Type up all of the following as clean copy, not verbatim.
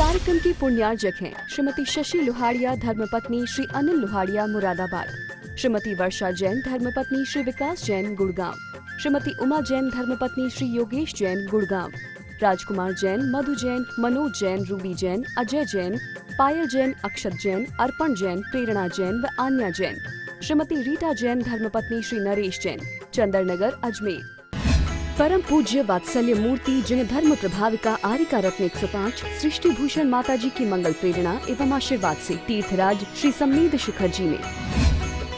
कार्यक्रम की पुण्यार्जक हैं श्रीमती शशि लोहाड़िया धर्मपत्नी श्री अनिल लोहाड़िया मुरादाबाद, श्रीमती वर्षा जैन धर्मपत्नी श्री विकास जैन गुड़गांव, श्रीमती उमा जैन धर्मपत्नी श्री योगेश जैन गुड़गांव, राजकुमार जैन, मधु जैन, मनोज जैन, रूबी जैन, अजय जैन, पायल जैन, अक्षत जैन, अर्पण जैन, प्रेरणा जैन व आन्या जैन, श्रीमती रीटा जैन धर्मपत्नी श्री नरेश जैन, चंदरनगर अजमेर। परम पूज्य वात्सल्य मूर्ति जिन धर्म प्रभाविका आरिका रत्न 105 सृष्टि भूषण माता जी की मंगल प्रेरणा एवं आशीर्वाद से तीर्थराज श्री सम्मेद शिखर जी में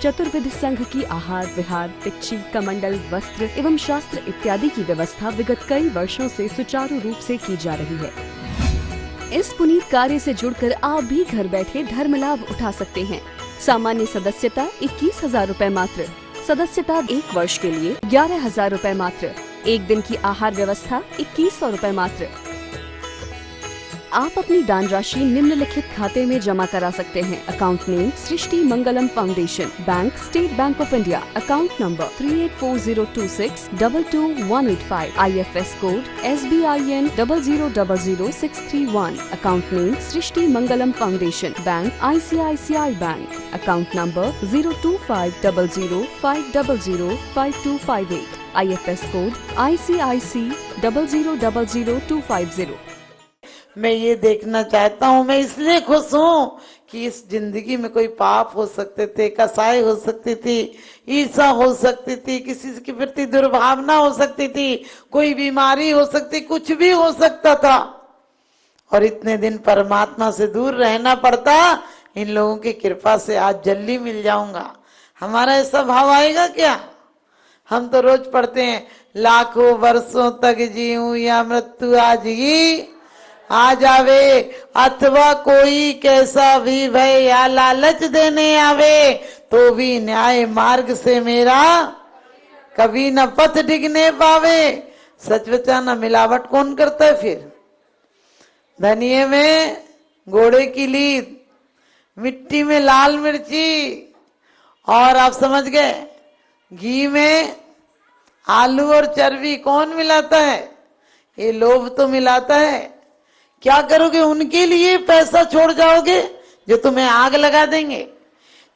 चतुर्विध संघ की आहार विहार पिच्ची कमंडल वस्त्र एवं शास्त्र इत्यादि की व्यवस्था विगत कई वर्षों से सुचारू रूप से की जा रही है। इस पुनीत कार्य से जुड़कर आप भी घर बैठे धर्म लाभ उठा सकते हैं। सामान्य सदस्यता 21,000 रूपए मात्र, सदस्यता 1 वर्ष के लिए 11,000 रूपए मात्र, एक दिन की आहार व्यवस्था 2100 रूपए मात्र। आप अपनी दान राशि निम्नलिखित खाते में जमा करा सकते हैं। Account name Srishti Mangalam foundation, bank state bank of India, account number 384026222185, IFS code SBIN 0000631, account name Srishti Mangalam foundation, bank ICICI bank, account number 0250050052258, IFS code ICIC 0000250। मैं ये देखना चाहता हूँ। मैं इसलिए खुश हूँ कि इस जिंदगी में कोई पाप हो सकते थे, कसाई हो सकती थी, ईर्ष्या हो सकती थी, किसी के प्रति दुर्भावना हो सकती थी, कोई बीमारी हो सकती, कुछ भी हो सकता था। और इतने दिन परमात्मा से दूर रहना पड़ता। इन लोगों की कृपा से आज जल्दी मिल जाऊंगा। हमारा ऐसा भाव आएगा क्या? हम तो रोज पढ़ते हैं, लाखों वर्षों तक जीऊं या मृत्यु आज ही आ जावे, अथवा कोई कैसा भी भय या लालच देने आवे, तो भी न्याय मार्ग से मेरा कभी न पथ डिगने पावे। सच बचाना मिलावट कौन करता है? फिर धनिये में घोड़े की लीद, मिट्टी में लाल मिर्ची, और आप समझ गए घी में आलू और चर्बी कौन मिलाता है? ये लोभ तो मिलाता है। क्या करोगे? उनके लिए पैसा छोड़ जाओगे जो तुम्हें आग लगा देंगे,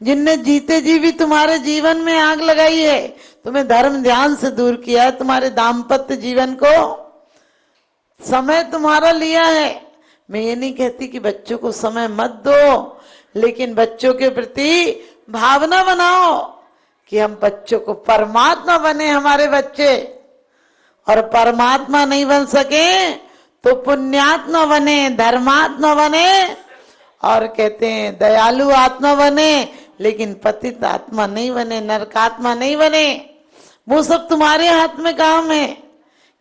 जिनने जीते जी भी तुम्हारे जीवन में आग लगाई है, तुम्हें धर्म ध्यान से दूर किया है, तुम्हारे दाम्पत्य जीवन को समय तुम्हारा लिया है। मैं ये नहीं कहती कि बच्चों को समय मत दो, लेकिन बच्चों के प्रति भावना बनाओ कि हम बच्चों को परमात्मा बने हमारे बच्चे, और परमात्मा नहीं बन सके तो पुण्यात्मा बने, धर्मात्मा बने, और कहते हैं दयालु आत्मा बने, लेकिन पतित आत्मा नहीं बने, नरकात्मा नहीं बने। वो सब तुम्हारे हाथ में काम है,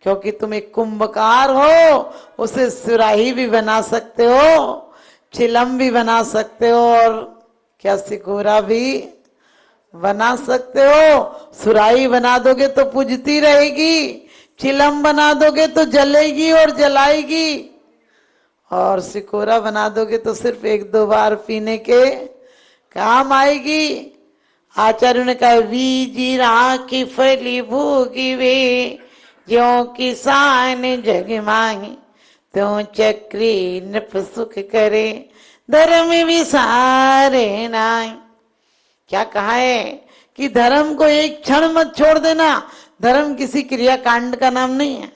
क्योंकि तुम एक कुंभकार हो। उसे सुराही भी बना सकते हो, चिलम भी बना सकते हो, और क्या सिकोरा भी बना सकते हो। सुराही बना दोगे तो पूजती रहेगी, चिलम बना दोगे तो जलेगी और जलाएगी, और सिकोरा बना दोगे तो सिर्फ 1-2 बार पीने के काम आएगी। आचार्य ने कहा, वीजिरा की फली भूगी वे, ज्यों किसान जग माही, त्यों चक्री नृप सुख करे, धर्म विसारे नाई। क्या कहा है कि धर्म को एक क्षण मत छोड़ देना। धर्म किसी क्रिया कांड का नाम नहीं है।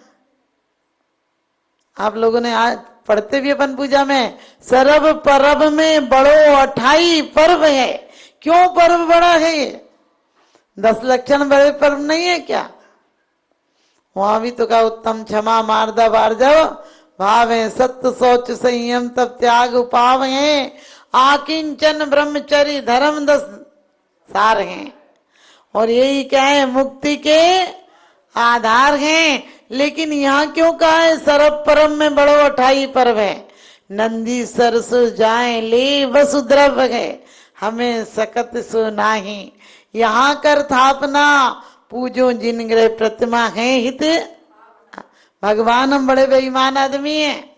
आप लोगों ने आज पढ़ते भी अपन पूजा में, सरब परब में बड़ो अठाई पर्व है। क्यों पर्व बड़ा है? 10 लक्षण बड़े पर्व नहीं है क्या? वहां भी तो कहा, उत्तम क्षमा मार्दा बारजव भाव है, सत्य शौच संयम तब त्याग उपाव है, आकिंचन ब्रह्मचर्य धर्म 10 सार हैं। और यही क्या है? मुक्ति के आधार हैं। लेकिन यहाँ क्यों कहा है सरब परम में बड़ो 28 पर्व है? नंदी सरस जाए ले वसुद्रव है, हमें सकत सो नाही, यहाँ कर थापना पूजो जिन ग्रह प्रतिमा है हित। भगवान हम बड़े बेईमान आदमी हैं।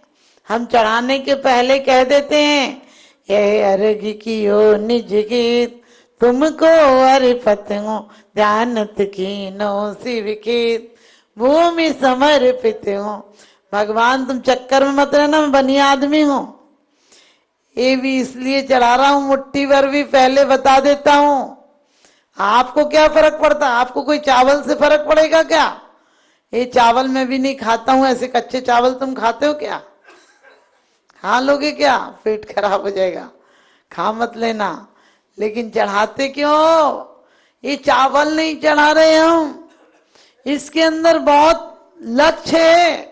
हम चढ़ाने के पहले कह देते हैं, ये अर्घ की हो निज गीत, तुमको अर्पित हूँ ध्यानत कीनो शिव की, भूमि समर्पित हूँ। भगवान तुम चक्कर में मत रहना, मैं बनिया आदमी हूँ। ये भी इसलिए चढ़ा रहा हूं, मुट्ठी भर भी पहले बता देता हूं। आपको क्या फर्क पड़ता? आपको कोई चावल से फर्क पड़ेगा क्या? ये चावल मैं भी नहीं खाता हूं, ऐसे कच्चे चावल तुम खाते हो क्या? खा लोगे क्या? पेट खराब हो जाएगा, खा मत लेना। लेकिन चढ़ाते क्यों? ये चावल नहीं चढ़ा रहे हम, इसके अंदर बहुत लक्ष्य है।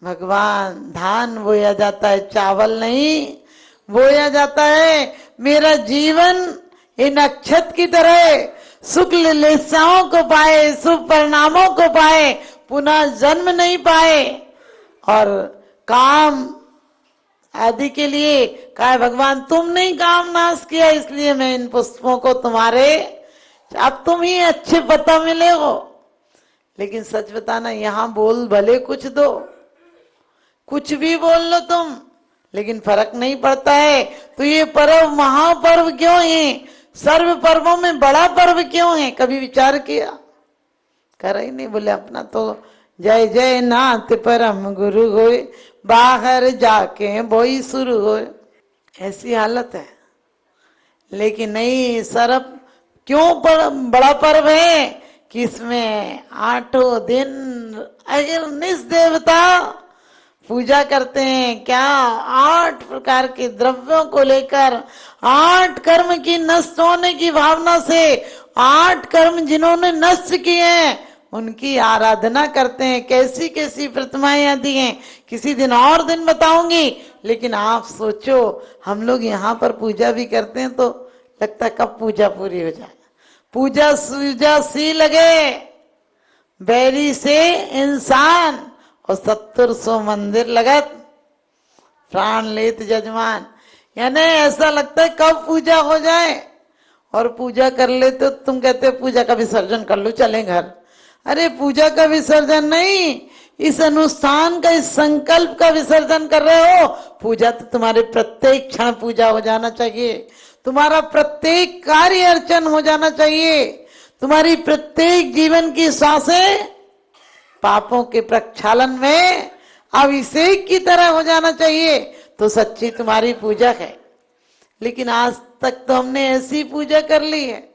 भगवान, धान बोया जाता है, चावल नहीं बोया जाता है। मेरा जीवन इन नक्षत्र की तरह सुख लीलाओं को पाए, शुभ परिणामों को पाए, पुनः जन्म नहीं पाए। और काम आदि के लिए कहा भगवान, तुमने काम नाश किया, इसलिए मैं इन पुष्पों को तुम्हारे, अब तुम ही अच्छे पता मिले हो। लेकिन सच बताना, यहां बोल भले कुछ दो, कुछ भी बोल लो तुम, लेकिन फर्क नहीं पड़ता है। तो ये पर्व महापर्व क्यों है? सर्व पर्वों में बड़ा पर्व क्यों है? कभी विचार किया? कर ही नहीं। बोले अपना तो जय जय नाथ परम गुरु होए, बाहर जाके बोई शुरू होए, ऐसी हालत है। लेकिन नहीं, सर्व क्यों बड़ा पर्व है कि इसमें 8 दिन अहिर्निश देवता पूजा करते हैं। क्या? 8 प्रकार के द्रव्यों को लेकर, 8 कर्म की नष्ट होने की भावना से, 8 कर्म जिन्होंने नष्ट किए हैं उनकी आराधना करते हैं। कैसी कैसी प्रतिमाएं आती हैं, किसी दिन और दिन बताऊंगी। लेकिन आप सोचो, हम लोग यहाँ पर पूजा भी करते हैं तो लगता है कब पूजा पूरी हो जाए। पूजा सूजा सी लगे, बैरी से इंसान और 700 मंदिर लगत, प्राण लेत जजमान। यानी ऐसा लगता है कब पूजा हो जाए। और पूजा कर लेते तो तुम कहते हो पूजा का विसर्जन कर लो, चलें घर। अरे पूजा का विसर्जन नहीं, इस अनुष्ठान का, इस संकल्प का विसर्जन कर रहे हो। पूजा तो तुम्हारे प्रत्येक क्षण पूजा हो जाना चाहिए, तुम्हारा प्रत्येक कार्य अर्चन हो जाना चाहिए, तुम्हारी प्रत्येक जीवन की सांसें पापों के प्रक्षालन में अभिषेक की तरह हो जाना चाहिए, तो सच्ची तुम्हारी पूजा है। लेकिन आज तक तो हमने ऐसी पूजा कर ली है,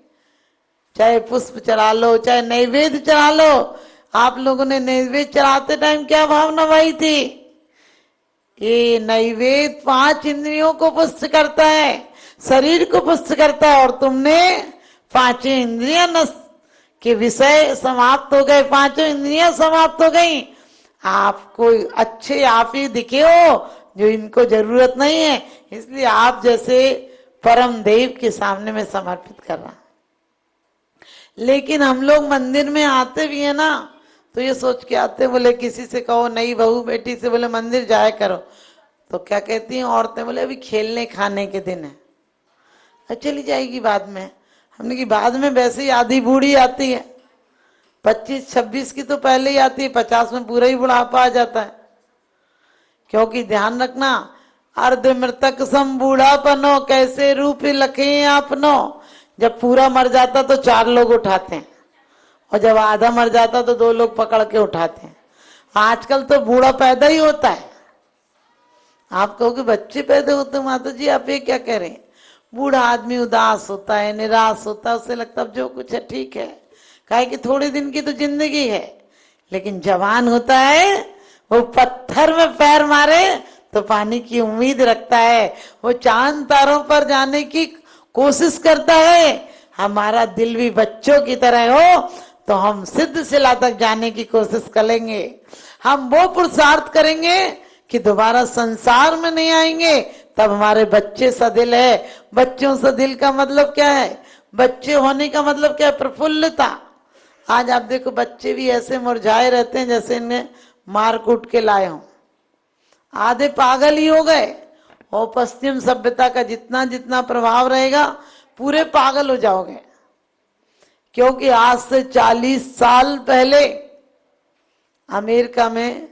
चाहे पुष्प चढ़ा लो, चाहे नैवेद्य चढ़ा लो। आप लोगों ने नैवेद्य चढ़ाते टाइम क्या भावना भाई थी? ये नैवेद्य 5 इंद्रियों को पुष्ट करता है, शरीर को पुष्ट करता है। और तुमने 5 इंद्रियां नष्ट के विषय समाप्त हो गए, 5 इंद्रियां समाप्त हो गई। आपको अच्छे आप ही दिखे हो जो इनको जरूरत नहीं है, इसलिए आप जैसे परम देव के सामने में समर्पित कर रहा। लेकिन हम लोग मंदिर में आते भी है ना, तो ये सोच के आते, बोले किसी से कहो, नई बहू बेटी से बोले मंदिर जाया करो, तो क्या कहती हैं औरतें? बोले अभी खेलने खाने के दिन है, चली जाएगी बाद में। हमने कि बाद में वैसे ही आधी बूढ़ी आती है, 25-26 की तो पहले ही आती है, 50 में पूरा ही बुढ़ापा आ जाता है। क्योंकि ध्यान रखना, अर्ध मृतक सम बूढ़ापनो, कैसे रूप लखे आपनो। जब पूरा मर जाता तो 4 लोग उठाते हैं, और जब आधा मर जाता तो 2 लोग पकड़ के उठाते हैं। आजकल तो बूढ़ा पैदा ही होता है। आप कहोगे बच्चे पैदा होते, माता जी आप ये क्या कह रहे हैं? बूढ़ा आदमी उदास होता है, निराश होता है, उसे लगता है जो कुछ है ठीक है, काहे कि थोड़े दिन की तो जिंदगी है। लेकिन जवान होता है, वो पत्थर में पैर मारे तो पानी की उम्मीद रखता है, वो चांद तारों पर जाने की कोशिश करता है। हमारा दिल भी बच्चों की तरह हो तो हम सिद्ध शिला तक जाने की कोशिश करेंगे। हम वो पुरुषार्थ करेंगे कि दोबारा संसार में नहीं आएंगे। तब हमारे बच्चे सा दिल है। बच्चों सा दिल का मतलब क्या है? बच्चे होने का मतलब क्या है? प्रफुल्लता। आज आप देखो बच्चे भी ऐसे मुरझाए रहते हैं जैसे इन्हें मार कूट के लाए हों, आधे पागल ही हो गए। और पश्चिम सभ्यता का जितना जितना प्रभाव रहेगा, पूरे पागल हो जाओगे। क्योंकि आज से 40 साल पहले अमेरिका में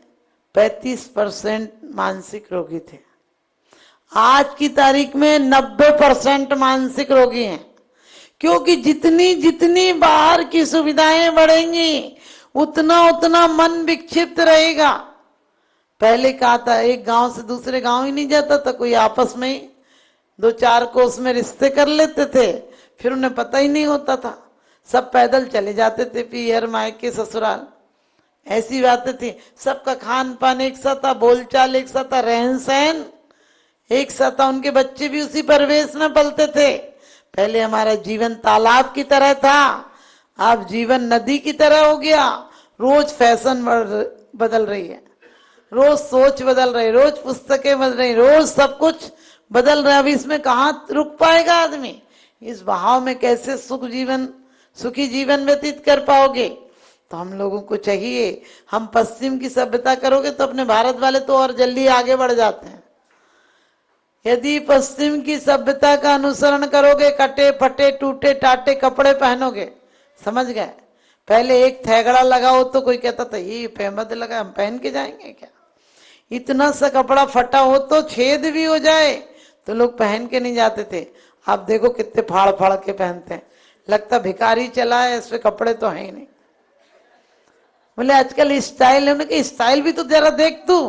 35% मानसिक रोगी थे, आज की तारीख में 90% मानसिक रोगी हैं। क्योंकि जितनी जितनी बाहर की सुविधाएं बढ़ेंगी, उतना उतना मन विक्षिप्त रहेगा। पहले कहा था एक गांव से दूसरे गांव ही नहीं जाता था, कोई आपस में ही 2-4 कोस में रिश्ते कर लेते थे, फिर उन्हें पता ही नहीं होता था, सब पैदल चले जाते थे पियर मायके ससुराल। ऐसी बातें थी। सबका खान पान एक सा था, बोलचाल एक सा था, रहन सहन एक सा था। उनके बच्चे भी उसी परिवेश में पलते थे। पहले हमारा जीवन तालाब की तरह था, अब जीवन नदी की तरह हो गया। रोज फैशन बदल रही है, रोज सोच बदल रही, रोज पुस्तकें बदल रही, रोज सब कुछ बदल रहा है। अब इसमें कहाँ रुक पाएगा आदमी? इस बहाव में कैसे सुखी जीवन व्यतीत कर पाओगे? तो हम लोगों को चाहिए, हम पश्चिम की सभ्यता करोगे तो अपने भारत वाले तो और जल्दी आगे बढ़ जाते हैं। यदि पश्चिम की सभ्यता का अनुसरण करोगे, कटे फटे टूटे टाटे कपड़े पहनोगे, समझ गए? पहले एक थैगड़ा लगाओ तो कोई कहता था ये पहमद लगा, हम पहन के जाएंगे क्या? इतना सा कपड़ा फटा हो तो छेद भी हो जाए तो लोग पहन के नहीं जाते थे। आप देखो कितने फाड़ फाड़ के पहनते हैं, लगता भिखारी चला है, इस पे कपड़े तो है ही नहीं। बोले आजकल स्टाइल है, उन्हें स्टाइल भी तो जरा देख तू,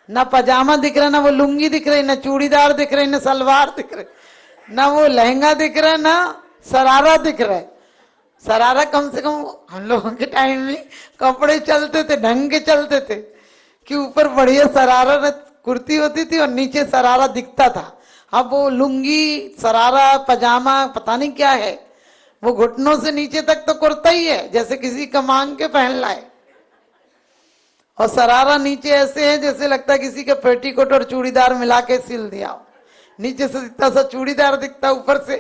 ना पजामा दिख रहा, ना वो लुंगी दिख रही, ना चूड़ीदार दिख रही, ना सलवार दिख रही, ना वो लहंगा दिख रहा है, ना सरारा दिख रहा है। सरारा कम से कम हम लोगों के टाइम में कपड़े चलते थे, ढंग के चलते थे कि ऊपर बढ़िया सरारा कुर्ती होती थी और नीचे सरारा दिखता था। अब वो लुंगी सरारा पजामा पता नहीं क्या है, वो घुटनों से नीचे तक तो कुर्ता ही है, जैसे किसी का मांग के पहन लाए, और सरारा नीचे ऐसे है जैसे लगता है किसी का पेटीकोट और चूड़ीदार मिला के सिल दिया हो। नीचे से इतना सा चूड़ीदार दिखता, ऊपर से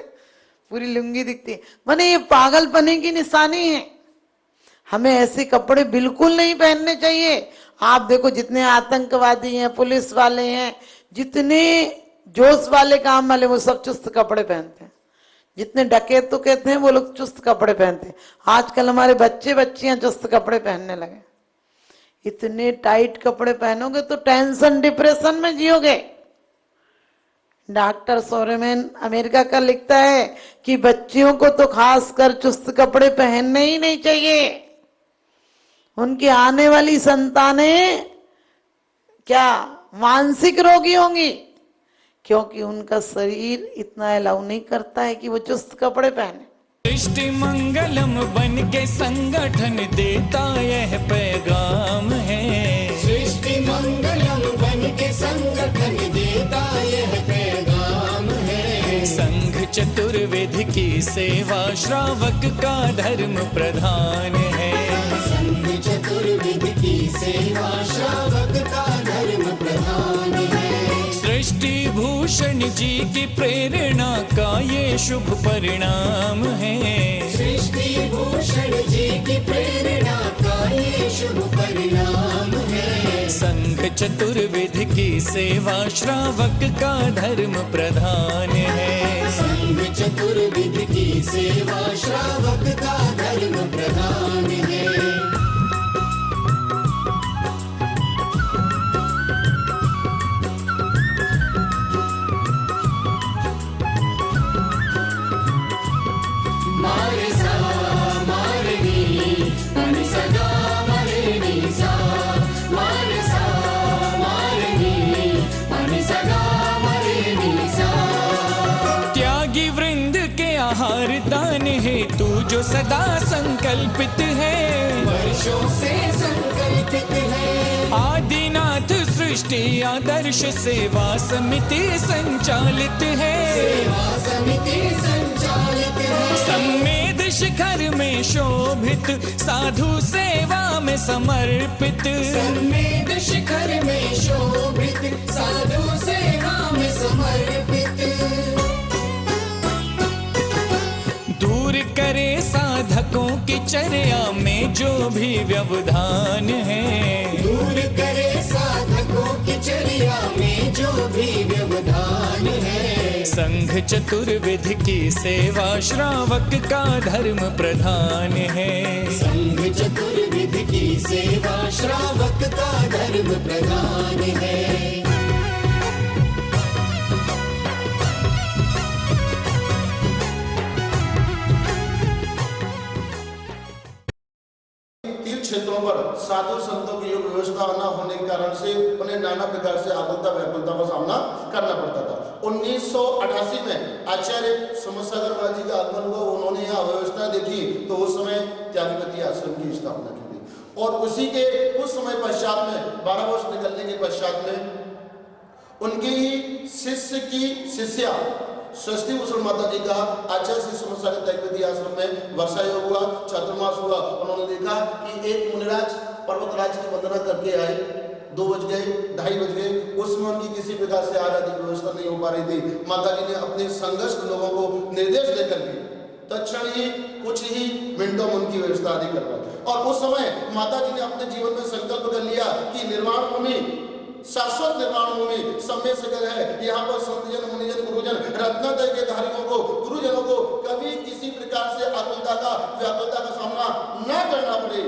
पूरी लुंगी दिखती। माने ये पागलपने की निशानी है। हमें ऐसे कपड़े बिल्कुल नहीं पहनने चाहिए। आप देखो जितने आतंकवादी हैं, पुलिस वाले हैं, जितने जोश वाले काम वाले, वो सब चुस्त कपड़े पहनते हैं। जितने डकैत तो कहते हैं वो लोग चुस्त कपड़े पहनते हैं। आजकल हमारे बच्चे बच्चियां चुस्त कपड़े पहनने लगे। इतने टाइट कपड़े पहनोगे तो टेंशन डिप्रेशन में जियोगे। डॉक्टर सोरेमैन अमेरिका का लिखता है कि बच्चियों को तो खासकर चुस्त कपड़े पहनने ही नहीं चाहिए। उनकी आने वाली संतानें क्या मानसिक रोगी होंगी, क्योंकि उनका शरीर इतना अलाउ नहीं करता है कि वो चुस्त कपड़े पहने। सृष्टि मंगलम बन के संगठन देता यह पैगाम है। सृष्टि मंगलम बन के संगठन देता यह पैगाम है। संघ चतुर्वेद की सेवा श्रावक का धर्म प्रधान है। संघ चतुर्वेद की सेवा श्रावक का धर्म प्रधान है। सृष्टि भूषण जी की प्रेरणा का ये शुभ परिणाम है। सृष्टि भूषण जी की प्रेरणा का ये शुभ परिणाम है। संघ चतुर्विध की सेवा श्रावक का धर्म प्रधान है। संघ चतुर्विध की सेवा श्रावक का धर्म प्रधान है। दान है तू जो सदा संकल्पित है, वर्षों से संकल्पित है। आदिनाथ सृष्टि आदर्श सेवा समिति संचालित है। सेवा समिति संचालित है। संवेद शिखर में शोभित साधु सेवा में समर्पित। संवेद शिखर में शोभित साधु सेवा में समर्पित। दूर करे साधकों की चर्या में जो भी व्यवधान है। दूर करे साधकों की चर्या में जो भी व्यवधान है। संघ चतुर्विध की सेवा श्रावक का धर्म प्रधान है। संघ चतुर्विध की सेवा श्रावक का धर्म प्रधान है। क्षेत्रों पर साधु संतों की योग व्यवस्था न होने के कारण से उन्हें नाना प्रकार से आकुलता व्याकुलता का सामना करना पड़ता था। 1988 में आचार्य समसागर जी का आगमन हुआ। उन्होंने यहाँ व्यवस्था देखी तो उस समय त्यागपति आश्रम की स्थापना की थी। और उसी के उस समय पश्चात में 12 वर्ष निकलने के पश्चात में उनकी शिष्य की शिष्या षष्ठी भूषण माता जी का आचार्य श्री समसागर त्यागपति आश्रम में वर्षा योग हुआ, चातुर्मास हुआ। उन्होंने देखा कि एक मुनिराज पर्वतराज की वंदना करके आए, 2 बज गए, 2:30 बज गए, उसमें उनकी किसी प्रकार से आराध्य की व्यवस्था नहीं हो पा रही थी। माता जी ने अपने संघर्ष लोगों को निर्देश देकर के तत्क्षण ही कुछ ही मिनटों में उनकी व्यवस्था आदि करवाई। और उस समय माता जी ने अपने जीवन में संकल्प कर लिया कि निर्वाण भूमि, शाश्वत निर्वाण भूमि समय सगर है। यहाँ पर संतजन, मुनिजन, गुरुजन, रत्नत्रय के धारियों को, गुरुजनों को कभी किसी प्रकार से आकुलता का, व्याकुलता का सामना न करना पड़े,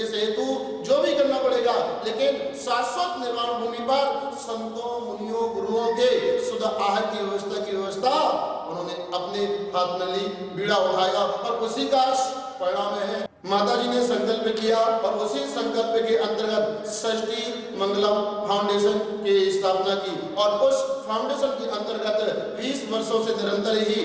इस हेतु जो भी करना पड़ेगा, लेकिन शाश्वत निर्वाण भूमि पर संतों, मुनियों, गुरुओं के शुद्ध आहत की व्यवस्था उन्होंने अपने हाथ में ली, बीड़ा उठाया और उसी का परिणाम है माता जी ने संकल्प किया। और उसी संकल्प के अंतर्गत षष्ठी मंगलम फाउंडेशन की स्थापना की। और उस फाउंडेशन के अंतर्गत 20 वर्षों से निरंतर ही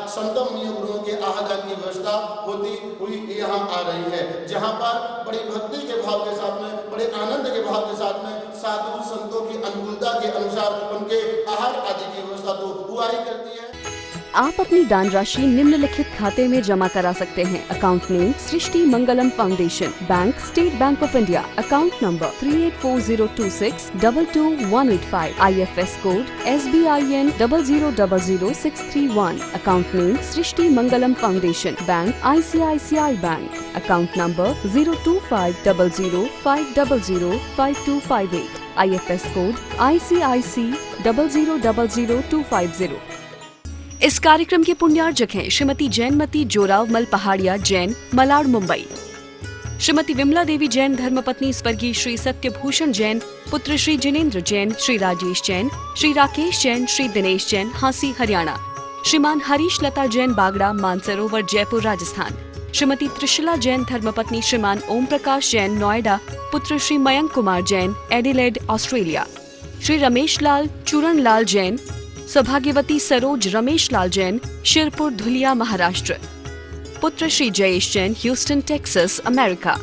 संतों, मुनियों, गुरुओं के आहादान की व्यवस्था होती हुई यहाँ आ रही है, जहाँ पर बड़ी भक्ति के भाव के साथ में, बड़े आनंद के भाव के साथ में साधु संतों की अनुकूलता के अनुसार उनके आहार आदि की व्यवस्था तो हुआ ही करती है। आप अपनी दान राशि निम्नलिखित खाते में जमा करा सकते हैं। Account name Srishti Mangalam foundation, bank state bank of India, account number 384026222185, IFS code SBIN 0000631, account name Srishti Mangalam foundation, bank ICICI bank, account number 0250050052258, IFS code ICIC 0000250। इस कार्यक्रम के पुण्यार्जक हैं श्रीमती जैनमती जोरावमल पहाड़िया जैन, मलाड, मुंबई। श्रीमती विमला देवी जैन धर्मपत्नी स्वर्गीय श्री सत्यभूषण जैन, पुत्र श्री जिनेन्द्र जैन, श्री राजेश जैन, श्री राकेश जैन, श्री दिनेश जैन, हांसी, हरियाणा। श्रीमान हरीश लता जैन बागड़ा, मानसरोवर, जयपुर, राजस्थान। श्रीमती त्रिशला जैन धर्मपत्नी श्रीमान ओम प्रकाश जैन, नोएडा, पुत्र श्री मयंक कुमार जैन, एडिलेड, ऑस्ट्रेलिया। श्री रमेश लाल चूरण लाल जैन, सौभाग्यवती सरोज रमेश लाल जैन, शिरपुर, धुलिया, महाराष्ट्र। पुत्र Shri Jayesh Jain, Houston, Texas, America.